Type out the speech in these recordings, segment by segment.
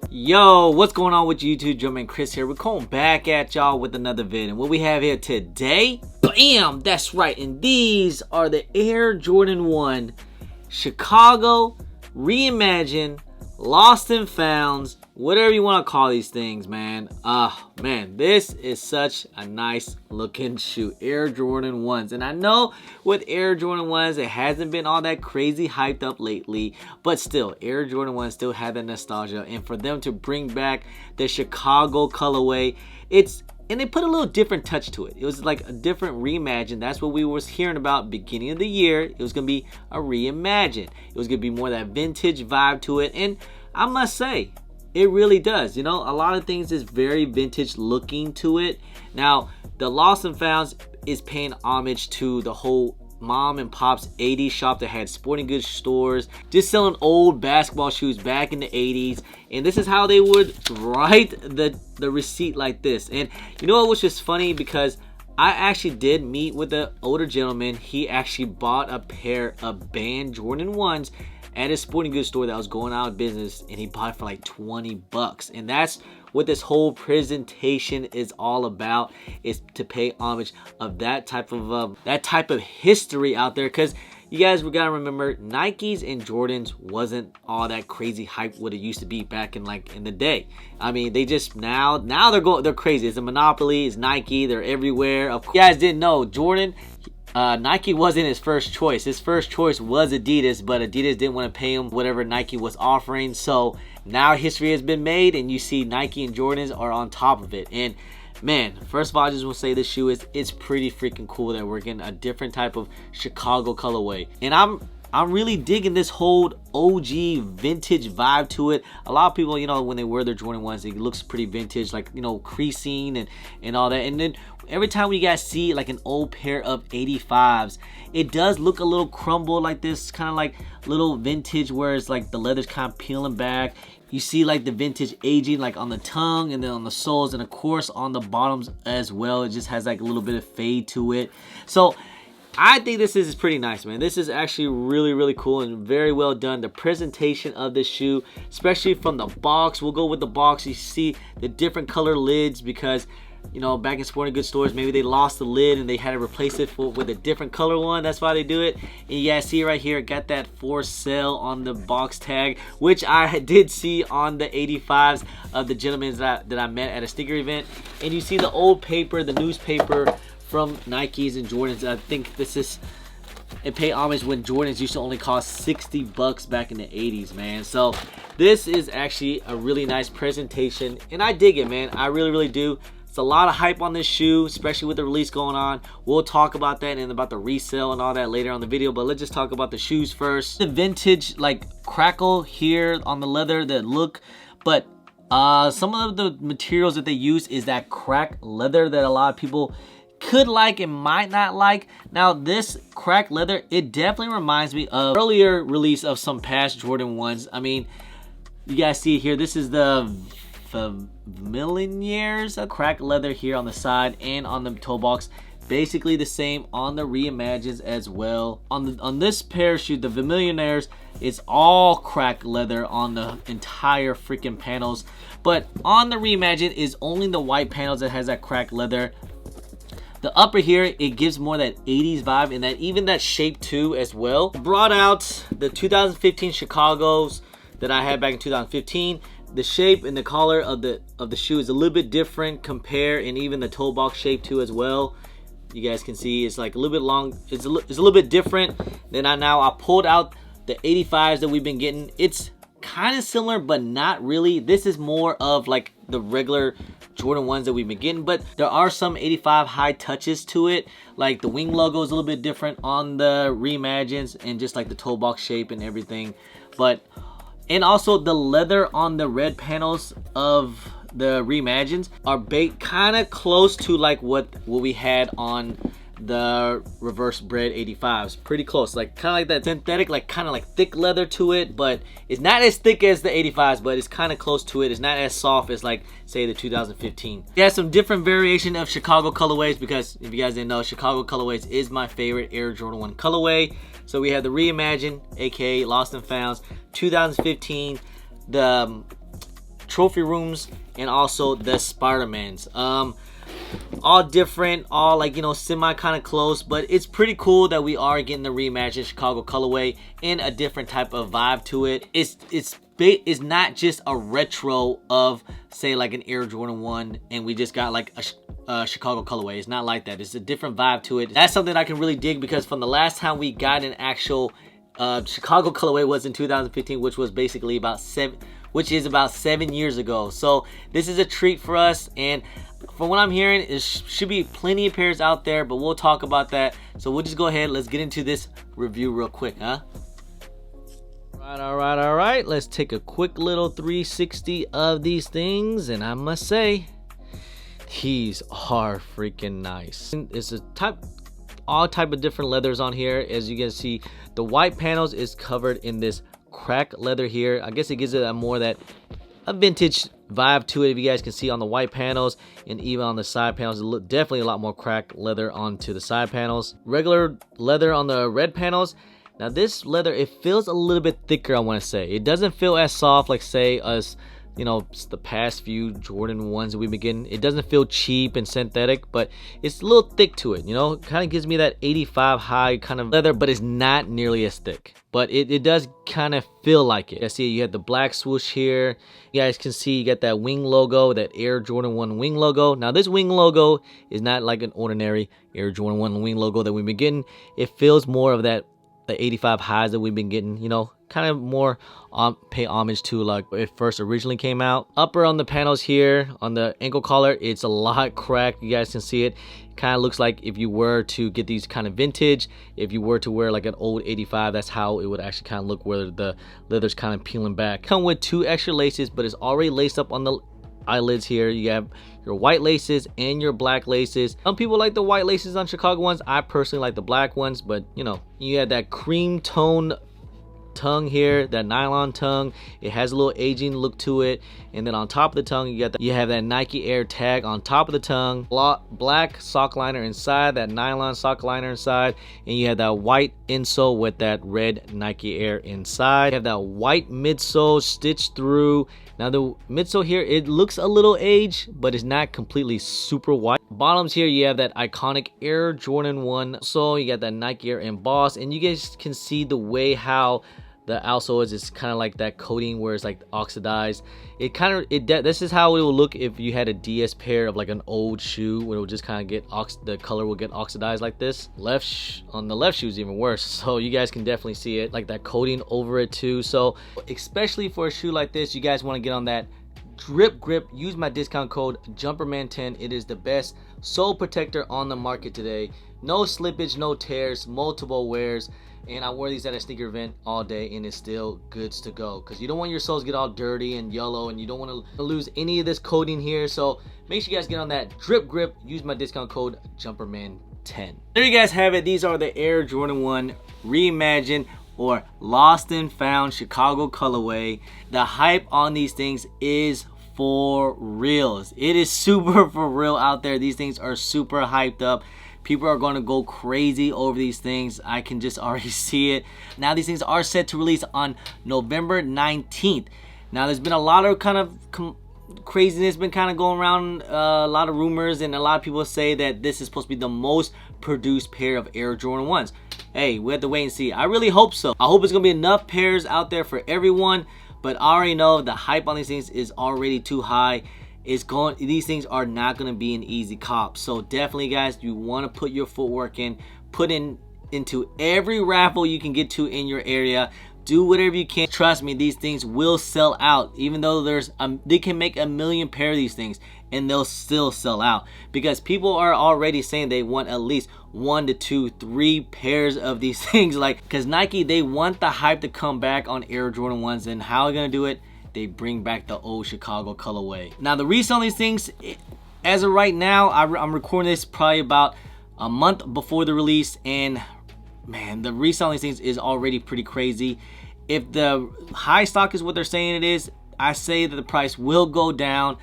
Yo, what's going on with YouTube? Jumpman Chris here. We're coming back at y'all with another vid. And what we have here today, bam, that's right. And these are the Air Jordan 1 Chicago Reimagined, Lost and Founds, whatever you want to call these things, man. Man, this is such a nice looking shoe. Air Jordan 1s. And I know with Air Jordan 1s, it hasn't been all that crazy hyped up lately, but still, Air Jordan 1s still have that nostalgia. And for them to bring back the Chicago colorway, and they put a little different touch to it. It was like a different reimagine. That's what we was hearing about beginning of the year. It was going to be a reimagine. It was going to be more that vintage vibe to it. And I must say, it really does. You know, a lot of things is very vintage looking to it. Now, the Lost and Founds is paying homage to the whole mom and pop's 80s shop that had sporting goods stores, just selling old basketball shoes back in the 80s. And this is how they would write the receipt like this. And you know what was just funny, because I actually did meet with an older gentleman. He actually bought a pair of banned Jordan 1s at a sporting goods store that was going out of business, and he bought it for like 20 bucks. And that's what this whole presentation is all about, is to pay homage of that type of history out there. Because you guys gotta remember, Nikes and Jordans wasn't all that crazy hype what it used to be back in the day. I mean, they just now they're crazy. It's a monopoly. It's Nike. They're everywhere. If you guys didn't know, Nike wasn't his first choice. His first choice was Adidas, but Adidas didn't want to pay him whatever Nike was offering. So now history has been made, and you see Nike and Jordans are on top of it. And man, first of all, I just want to say this shoe it's pretty freaking cool that we're getting a different type of Chicago colorway. And I'm really digging this whole OG vintage vibe to it. A lot of people, you know, when they wear their Jordan 1s, it looks pretty vintage, like, you know, creasing and all that. And then every time you guys see like an old pair of 85s, it does look a little crumbled like this, kind of like little vintage, where it's like the leather's kind of peeling back. You see like the vintage aging like on the tongue, and then on the soles, and of course on the bottoms as well. It just has like a little bit of fade to it. So I think this is pretty nice, man. This is actually really, really cool and very well done. The presentation of this shoe, especially from the box. We'll go with the box. You see the different color lids, because, you know, back in sporting goods stores, maybe they lost the lid and they had to replace it with a different color one. That's why they do it. And you guys see right here, got that for sale on the box tag, which I did see on the 85s of the gentlemen that I met at a sticker event. And you see the old paper, the newspaper from Nikes and Jordans. I think it paid homage when Jordans used to only cost 60 bucks back in the 80s, man. So this is actually a really nice presentation, and I dig it, man. I really, really do. It's a lot of hype on this shoe, especially with the release going on. We'll talk about that and about the resale and all that later on the video, but let's just talk about the shoes first. The vintage like crackle here on the leather, that look, but some of the materials that they use is that cracked leather that a lot of people could like and might not like. Now this cracked leather, it definitely reminds me of earlier release of some past Jordan 1s. I mean, you guys see it here. This is the Millionaires cracked leather here on the side and on the toe box. Basically the same on the Reimagines as well. On this pair of shoes, the Millionaires, it's all cracked leather on the entire freaking panels. But on the Reimagine is only the white panels that has that cracked leather. The upper here, it gives more that 80s vibe, and that even that shape too as well. Brought out the 2015 Chicago's that I had back in 2015. The shape and the collar of the shoe is a little bit different compare, and even the toe box shape too as well. You guys can see it's like a little bit long. It's a little bit different. Then I pulled out the 85s that we've been getting. It's kind of similar, but not really. This is more of like the regular Jordan 1s that we've been getting, but there are some 85 high touches to it. Like the wing logo is a little bit different on the Reimagines, and just like the toe box shape and everything. And also the leather on the red panels of the Reimagines are kind of close to like what we had on the reverse bred 85s. Pretty close, like kind of like that synthetic, like kind of like thick leather to it, but it's not as thick as the 85s, but it's kind of close to it. It's not as soft as like say the 2015. It has some different variation of Chicago colorways, because if you guys didn't know, Chicago colorways is my favorite Air Jordan 1 colorway. So we have the Reimagined, aka Lost and Founds, 2015, the trophy rooms, and also the Spider-Mans. All different, all like, you know, semi kind of close, but it's pretty cool that we are getting the reimagined Chicago colorway and a different type of vibe to it. It's not just a retro of, say, like an Air Jordan 1 and we just got like a Chicago colorway. It's not like that. It's a different vibe to it. That's something I can really dig, because from the last time we got an actual Chicago colorway was in 2015, which was basically about 7 years ago. So this is a treat for us, and from what I'm hearing, it should be plenty of pairs out there, but we'll talk about that. So we'll just go ahead, let's get into this review real quick, huh? All right, let's take a quick little 360 of these things, and I must say, these are freaking nice. It's all type of different leathers on here. As you can see, the white panels is covered in this crack leather here. I guess it gives it a vintage vibe to it. If you guys can see on the white panels, and even on the side panels, definitely a lot more crack leather onto the side panels. Regular leather on the red panels. Now this leather, it feels a little bit thicker, I want to say. It doesn't feel as soft like, say, us, you know, the past few Jordan 1s that we've been getting. It doesn't feel cheap and synthetic, but it's a little thick to it, you know. Kind of gives me that 85 high kind of leather, but it's not nearly as thick. But it does kind of feel like it. I see you have the black swoosh here. You guys can see you got that wing logo, that Air Jordan 1 wing logo. Now this wing logo is not like an ordinary Air Jordan 1 wing logo that we've been getting. It feels more of that, the 85 highs that we've been getting, you know, kind of more pay homage to like it first originally came out. Upper on the panels here, on the ankle collar, it's a lot cracked. You guys can see it. Kind of looks like if you were to get these kind of vintage, if you were to wear like an old 85, that's how it would actually kind of look, where the leather's kind of peeling back. Come with 2 extra laces, but it's already laced up on the eyelids here. You have your white laces and your black laces. Some people like the white laces on Chicago ones. I personally like the black ones, but you know, you have that cream tone tongue here, that nylon tongue. It has a little aging look to it, and then on top of the tongue you have that Nike Air tag on top of the tongue. Black sock liner inside, that nylon sock liner inside, and you have that white insole with that red Nike Air inside. You have that white midsole stitched through. Now the midsole here, it looks a little aged, but it's not completely super white. Bottoms here, you have that iconic Air Jordan 1 sole. You got that Nike Air embossed, and you guys can see the way how the outsole is. It's kind of like that coating where it's like oxidized. This is how it will look if you had a DS pair of like an old shoe, where it would just kind of get the color will get oxidized like this. On the left shoe is even worse, so you guys can definitely see it, like that coating over it too. So especially for a shoe like this, you guys want to get on that drip grip. Use my discount code JUMPERMAN10. It is the best sole protector on the market today. No slippage, no tears, multiple wears. And I wear these at a sneaker event all day, and it's still goods to go, because you don't want your soles to get all dirty and yellow, and you don't want to lose any of this coating here. So make sure you guys get on that drip grip. Use my discount code JUMPERMAN10. There you guys have it. These are the Air Jordan 1 Reimagined, or Lost and Found Chicago colorway. The hype on these things is for reals. It is super for real out there. These things are super hyped up. People are going to go crazy over these things. I can just already see it. Now these things are set to release on November 19th. Now there's been a lot of kind of craziness been kind of going around, a lot of rumors, and a lot of people say that this is supposed to be the most produced pair of Air Jordan 1s. Hey, we have to wait and see. I really hope so. I hope it's going to be enough pairs out there for everyone, but I already know the hype on these things is already too high. These things are not going to be an easy cop. So definitely, guys, you want to put your footwork in, into every raffle you can get to in your area. Do whatever you can. Trust me, these things will sell out. Even though they can make 1 million pair of these things, and they'll still sell out, because people are already saying they want at least 1 to 2, 3 pairs of these things. Like, because Nike, they want the hype to come back on Air Jordan 1s, and how are they gonna do it? They bring back the old Chicago colorway. Now the resale on these things, as of right now, I'm recording this probably about a month before the release, and man, the resale on these things is already pretty crazy. If the high stock is what they're saying it is, I say that the price will go down.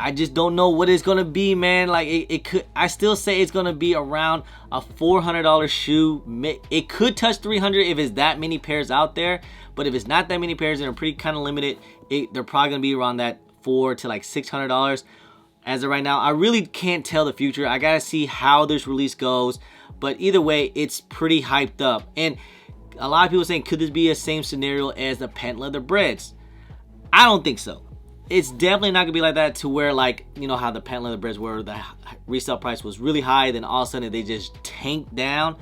I just don't know what it's gonna be, man. Like it could. I still say it's gonna be around a $400 shoe. It could touch 300 if it's that many pairs out there. But if it's not that many pairs and they're pretty kind of limited, they're probably gonna be around that $400 to like $600. As of right now, I really can't tell the future. I gotta see how this release goes. But either way, it's pretty hyped up. And a lot of people saying, could this be a same scenario as the patent leather breads? I don't think so. It's definitely not gonna be like that, to where, like, you know how the patent leather breads were, the resale price was really high, then all of a sudden they just tanked down.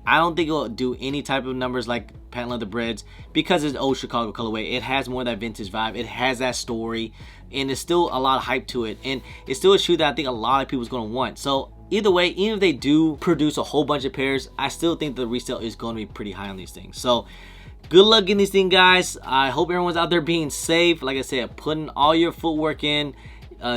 I don't think it'll do any type of numbers like patent leather breads, because it's old Chicago colorway. It has more of that vintage vibe. It has that story, and there's still a lot of hype to it, and it's still a shoe that I think a lot of people's gonna want. So either way, even if they do produce a whole bunch of pairs, I still think the resale is going to be pretty high on these things. So good luck getting these things, guys. I hope everyone's out there being safe. Like I said, putting all your footwork in.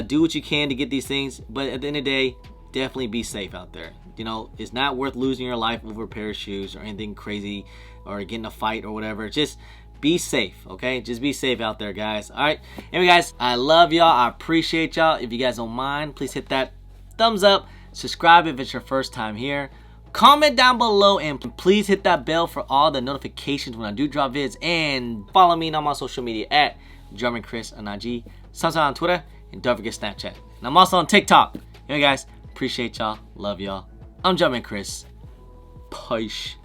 Do what you can to get these things. But at the end of the day, definitely be safe out there. You know, it's not worth losing your life over a pair of shoes or anything crazy, or getting a fight or whatever. Just be safe, okay? Just be safe out there, guys. All right. Anyway, guys, I love y'all. I appreciate y'all. If you guys don't mind, please hit that thumbs up. Subscribe if it's your first time here. Comment down below, and please hit that bell for all the notifications when I do drop vids. And follow me on my social media at German Chris on IG, sometimes on Twitter, and don't forget Snapchat. And I'm also on TikTok. Anyway, guys, appreciate y'all. Love y'all. I'm German Chris. Peace.